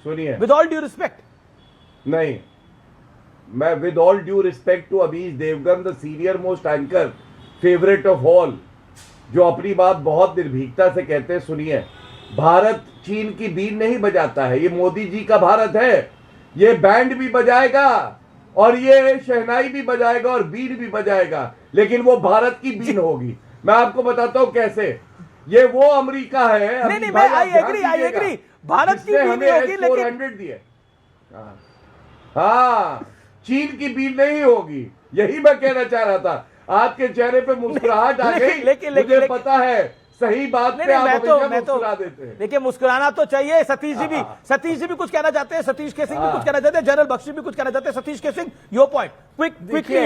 सुनिए, with all due respect. नहीं, मैं with all due respect to Amish Devgan, the senior most anchor, favourite of all, जो अपनी बात बहुत निर्भीकता से कहते हैं। सुनिए, भारत चीन की बीन नहीं बजाता है, ये मोदी जी का भारत है। ये बैंड भी बजाएगा और ये शहनाई भी बजाएगा और बीन भी बजाएगा, लेकिन वो भारत की बीन होगी। मैं आपको बताता हूं कैसे। ये वो अमेरिका है, नहीं मैं आई एग्री भारत की बीन हमें होगी, लेकिन 400 दिए। हाँ, चीन की बीन नहीं होगी, यही मैं कहना चाह रहा था। आपके चेहरे पे मुस्कुराहट आ गई, मुझे पता है सही बात पे आप हमेशा मुस्कुरा देते हैं। देखिए, मुस्कुराना तो चाहिए। सतीश जी भी कुछ कहना चाहते हैं, सतीश के सिंह भी कुछ कहना चाहते हैं, जनरल बख्शी भी कुछ कहना चाहते हैं। सतीश के Singh, your point quickly.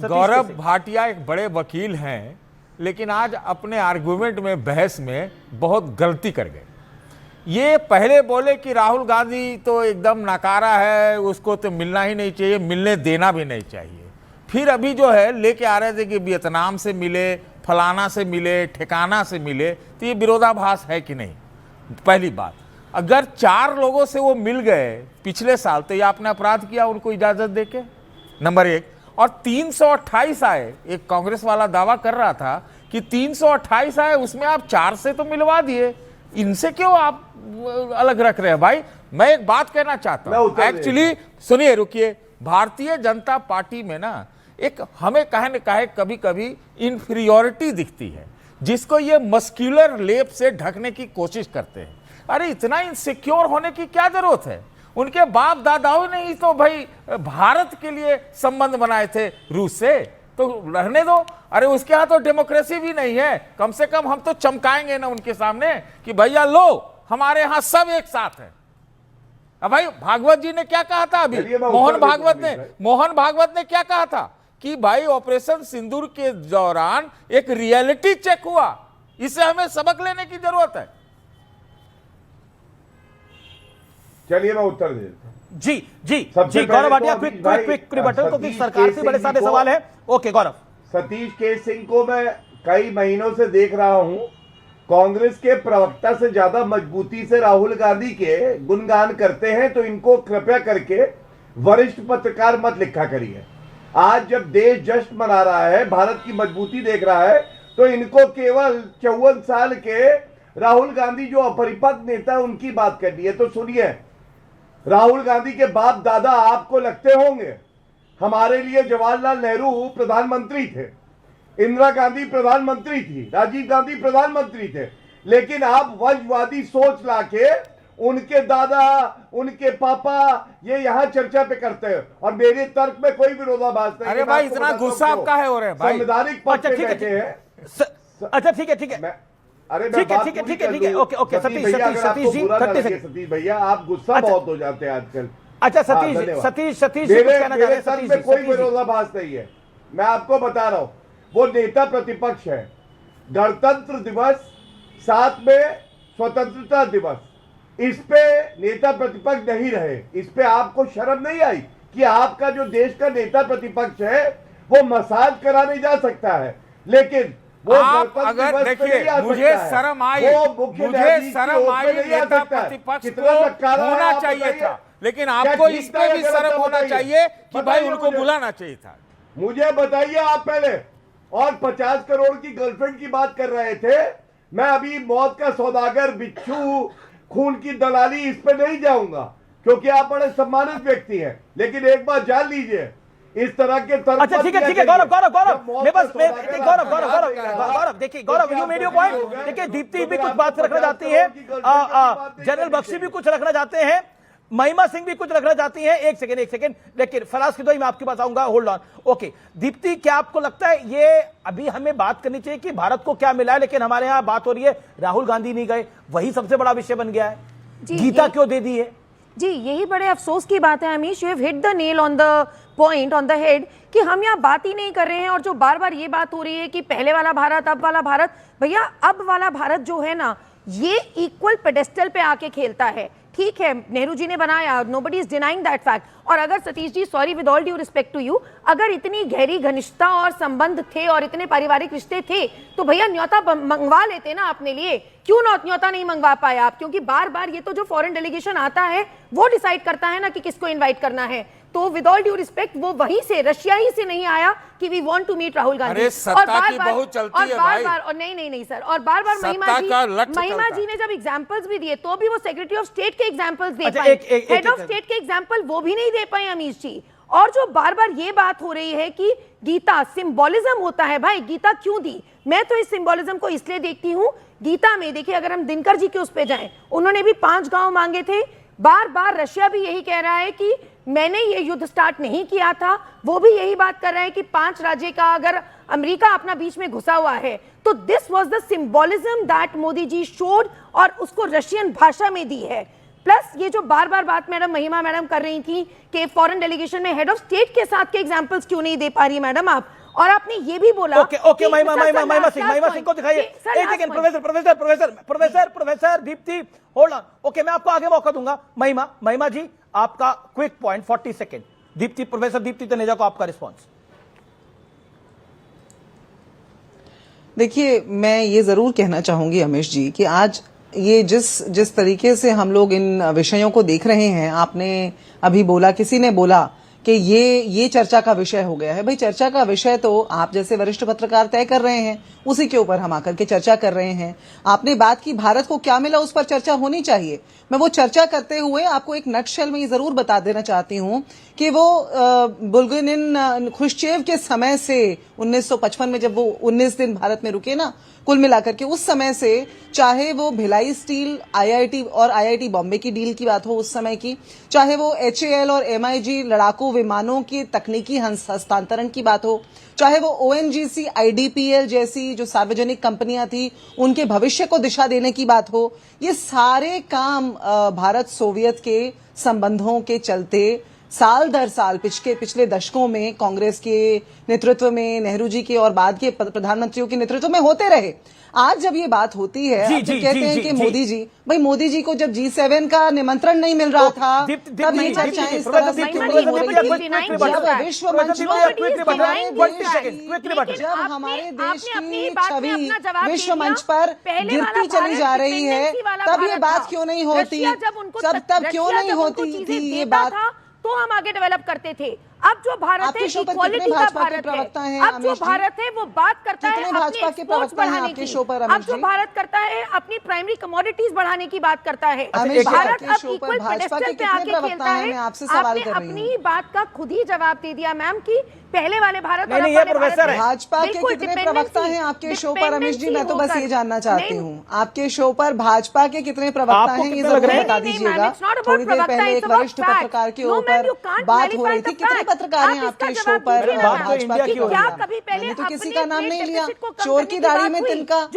Gaurav Bhatia एक बड़े वकील हैं, लेकिन आज अपने आर्गुमेंट में, बहस में बहुत गलती कर गए। ये पहले बोले कि राहुल गांधी तो एकदम नकारा है, उसको तो मिलना ही नहीं चाहिए, मिलने देना भी नहीं चाहिए। फिर अभी जो है लेके आ रहे थे कि वियतनाम से मिले, फलाना से मिले, ठिकाना से मिले, तो ये विरोधाभास है कि नहीं? पहली बात, अगर 4 लोगों से वो मिल गए पिछले साल, तो ये आपने अपराध किया उनको इजाजत देके, नंबर 1। और 328 आए, एक कांग्रेस वाला दावा कर रहा था कि 328 आए, उसमें आप 4 से तो मिलवा दिए, इनसे क्यों आप अलग रख रहे हैं? भाई, मैं एक बात कहना चाहता हूं, एक्चुअली सुनिए, रुकिए। भारतीय जनता पार्टी में ना एक हमें कहे न कहे कभी कभी इंफीरियोरिटी दिखती है, जिसको ये मस्क्यूलर लेप से ढकने की कोशिश करते हैं। अरे इतना इनसिक्योर होने की क्या जरूरत है? उनके बाप दादाओं ने ही तो भाई भारत के लिए संबंध बनाए थे रूस से, तो रहने दो। अरे उसके यहाँ तो डेमोक्रेसी भी नहीं है, कम से कम हम तो चमकाएंगे ना उनके सामने कि भैया लो, हमारे यहाँ सब एक साथ है। अब भाई, भागवत जी ने क्या कहा था अभी, मोहन भागवत ने क्या कहा था कि भाई ऑपरेशन सिंदूर के दौरान एक रियलिटी चेक हुआ, इससे हमें सबक लेने की जरूरत है। चलिए मैं उत्तर देता हूं। जी गौरव भाटिया, क्विक रिबटल को, सरकार से बड़े सारे सवाल है। ओके गौरव। सतीश के सिंह को मैं कई महीनों से देख रहा हूं, कांग्रेस के प्रवक्ता से ज्यादा मजबूती से राहुल गांधी के गुणगान करते हैं, तो इनको कृपया करके वरिष्ठ पत्रकार मत लिखा करिए। आज जब देश जश्न मना रहा है, भारत की मजबूती देख रहा है, तो इनको केवल 54 साल के राहुल गांधी जो अपरिपक्व नेता उनकी बात करनी है। तो सुनिए, राहुल गांधी के बाप दादा आपको लगते होंगे, हमारे लिए जवाहरलाल नेहरू प्रधानमंत्री थे, इंदिरा गांधी प्रधानमंत्री थी, राजीव गांधी प्रधानमंत्री थे, लेकिन आप वंशवादी सोच लाके उनके दादा, उनके पापा, ये यहाँ चर्चा पे करते हैं, और मेरे तर्क में कोई विरोधाभास नहीं। अरे भाई, इतना गुस्सा आपका है हो रहा है भाई? संवैधानिक पद पे बैठे हैं। अच्छा ठीक है अरे ठीक है, ओके सतीश भैया, आप गुस्सा बहुत हो जाते हैं आजकल। अच्छा सतीश मेरे सर में कोई विरोधाभास नहीं है, मैं आपको बता रहा हूं। वो नेता प्रतिपक्ष है, गणतंत्र दिवस, साथ में स्वतंत्रता दिवस, इस पे नेता प्रतिपक्ष नहीं रहे। इस पे आपको शर्म नहीं आई कि आपका जो देश का नेता प्रतिपक्ष है वो मसाज कराने जा सकता है, लेकिन वो आप अगर देखिए, मुझे शर्म आई नेता प्रतिपक्ष को होना चाहिए था, लेकिन आपको इस पे भी शर्म होना चाहिए कि भाई उनको बुलाना चाहिए था। मुझे बताइए आप पहले। और 50 करोड़ की गर्लफ्रेंड की बात कर रहे थे, मैं अभी मौत का सौदागर, बिच्छू, खून की दलाली, इस पे नहीं जाऊंगा, क्योंकि आप बड़े सम्मानित व्यक्ति हैं। लेकिन एक बात जान लीजिए, इस तरह के तर्क। अच्छा ठीक है गौरव देखिए, गौरव यू मेड योर पॉइंट। देखिए, दीप्ति भी कुछ बात रखना चाहती है, जनरल बख्शी भी कुछ रखना चाहते हैं, महिमा सिंह भी कुछ रखना चाहती हैं। एक सेकंड देखिए, फराज की मैं आपके पास आऊंगा, होल्ड ऑन। ओके दीप्ति, क्या आपको लगता है ये अभी हमें बात करनी चाहिए कि भारत को क्या मिला है, लेकिन हमारे यहां बात हो रही है राहुल गांधी नहीं गए, वही सबसे बड़ा विषय बन गया है, गीता क्यों दे दी है? जी, यही बड़े अफसोस की बात है Amish, you have hit the nail on the point, on the head, कि हम यहाँ बात ही नहीं कर रहे हैं। और जो बार बार ये बात हो रही है कि पहले वाला भारत, अब वाला भारत, भैया अब वाला भारत जो है ना, ये इक्वल पेडेस्टल पे आके खेलता है। ठीक है, नेहरू जी ने बनाया, nobody is denying that fact. और अगर Satish ji, sorry with all due respect to you, अगर इतनी गहरी घनिष्ठता और संबंध थे और इतने पारिवारिक रिश्ते थे, तो भैया न्योता मंगवा लेते ना अपने लिए क्यों न्योता नहीं मंगवा पाए आप? क्योंकि बार बार ये तो जो फॉरेन डेलीगेशन आता है वो डिसाइड करता है ना कि किसको इनवाइट करना है। तो विद ऑल ड्यू रिस्पेक्ट वो वहीं से, रशिया ही से नहीं आया कि we want to meet Rahul Gandhi. अरे सत्ता की बहुत चलती है भाई। और नहीं सर, और बार बार महिमा जी ने जब एग्जांपल्स भी दिए तो भी वो सेक्रेटरी ऑफ स्टेट के एग्जांपल्स दे पाए, हेड ऑफ स्टेट के एग्जांपल वो भी नहीं दे पाए अमीश जी। और जो बार बार ये बात हो रही है कि गीता सिंबोलिज्म होता है, भाई गीता क्यों दी? मैं तो इस सिंबोलिज्म को इसलिए देखती हूं, गीता में देखिए अगर हम दिनकर जी के उस पे जाएं, उन्होंने भी 5 गांव मांगे थे। बार बार रशिया भी यही कह रहा है कि मैंने ये युद्ध स्टार्ट नहीं किया था, वो भी यही बात कर रहा है कि 5 राज्य का अगर अमेरिका अपना बीच में घुसा हुआ है तो this was the symbolism that Modi ji showed, और उसको रशियन भाषा में दी है। प्लस ये जो बार बार बात महिमा मैडम कर रही थी कि फॉरेन डेलीगेशन में हेड ऑफ स्टेट के साथ के एग्जांपल्स क्यों नहीं दे पा रही मैडम आप? और आपने ये भी बोला ओके महिमा सिंह को दिखाइए एक second. Professor Deepti hold on. Okay, मैं आपको आगे मौका दूंगा। महिमा जी आपका quick point 40 second. Deepti, professor Deepti Taneja को आपका रिस्पॉन्स। देखिए, मैं ये जरूर कहना चाहूंगी अमीश जी कि आज ये जिस तरीके से हम लोग इन विषयों को देख रहे हैं, आपने अभी बोला, किसी ने बोला कि ये चर्चा का विषय हो गया है। भाई चर्चा का विषय तो आप जैसे वरिष्ठ पत्रकार तय कर रहे हैं, उसी के ऊपर हम आकर के चर्चा कर रहे हैं। आपने बात की भारत को क्या मिला, उस पर चर्चा होनी चाहिए। मैं वो चर्चा करते हुए आपको एक नटशेल में ये जरूर बता देना चाहती हूं कि वो बुल्गारिन खुश्चेव के समय से 1955 में जब वो 19 दिन भारत में रुके ना, कुल मिलाकर के उस समय से, चाहे वो भिलाई स्टील आईआईटी और आईआईटी बॉम्बे की डील की बात हो उस समय की, चाहे वो एचएएल और एमआईजी लड़ाकू विमानों की तकनीकी हस्तांतरण की बात हो, चाहे वो ओएनजीसी आईडीपीएल जैसी जो सार्वजनिक कंपनियां थी उनके भविष्य को दिशा देने की बात हो, ये सारे काम भारत सोवियत के संबंधों के चलते साल दर साल पिछले दशकों में कांग्रेस के नेतृत्व में, नेहरू जी के और बाद के प्रधानमंत्रियों के नेतृत्व में होते रहे। आज जब ये बात होती है, कहते हैं कि मोदी जी, भाई मोदी जी को जब G7 का निमंत्रण नहीं मिल रहा था, तब ये चर्चाएं इस तरह से क्यों नहीं हो रही थी? जब विश्व मंच पर, जब हमारे देश की छवि विश्व मंच पर गिरती चली जा रही है, तब ये बात क्यों नहीं होती? तब क्यों नहीं होती थी ये बात? तो हम आगे डेवलप करते थे। अब जो भारत है इक्वालिटी का भारत है, अब जो भारत है वो बात करता है अपने एक्सपोर्ट्स बढ़ाने की, अब जो भारत करता है अपनी प्राइमरी कमोडिटीज बढ़ाने की बात करता है। भारत अब इक्वल पेडेस्टल पे आके खेलता है। आपने अपनी बात का खुद ही जवाब दे दिया मैम कि पहले वाले भारत और नहीं, प्रोफेसर है। भाजपा के कितने प्रवक्ता हैं आपके शो पर अमीश जी? मैं तो बस ये जानना चाहती हूँ, आपके शो पर भाजपा के कितने प्रवक्ता हैं, ये जरूर बता दीजिएगा। थोड़ी देर पहले एक वरिष्ठ पत्रकार के ऊपर बात हो रही थी, कितने पत्रकार हैं आपके शो पर भाजपा के? मैंने तो किसी का नाम नहीं लिया। चोर की दाढ़ी में तिनका।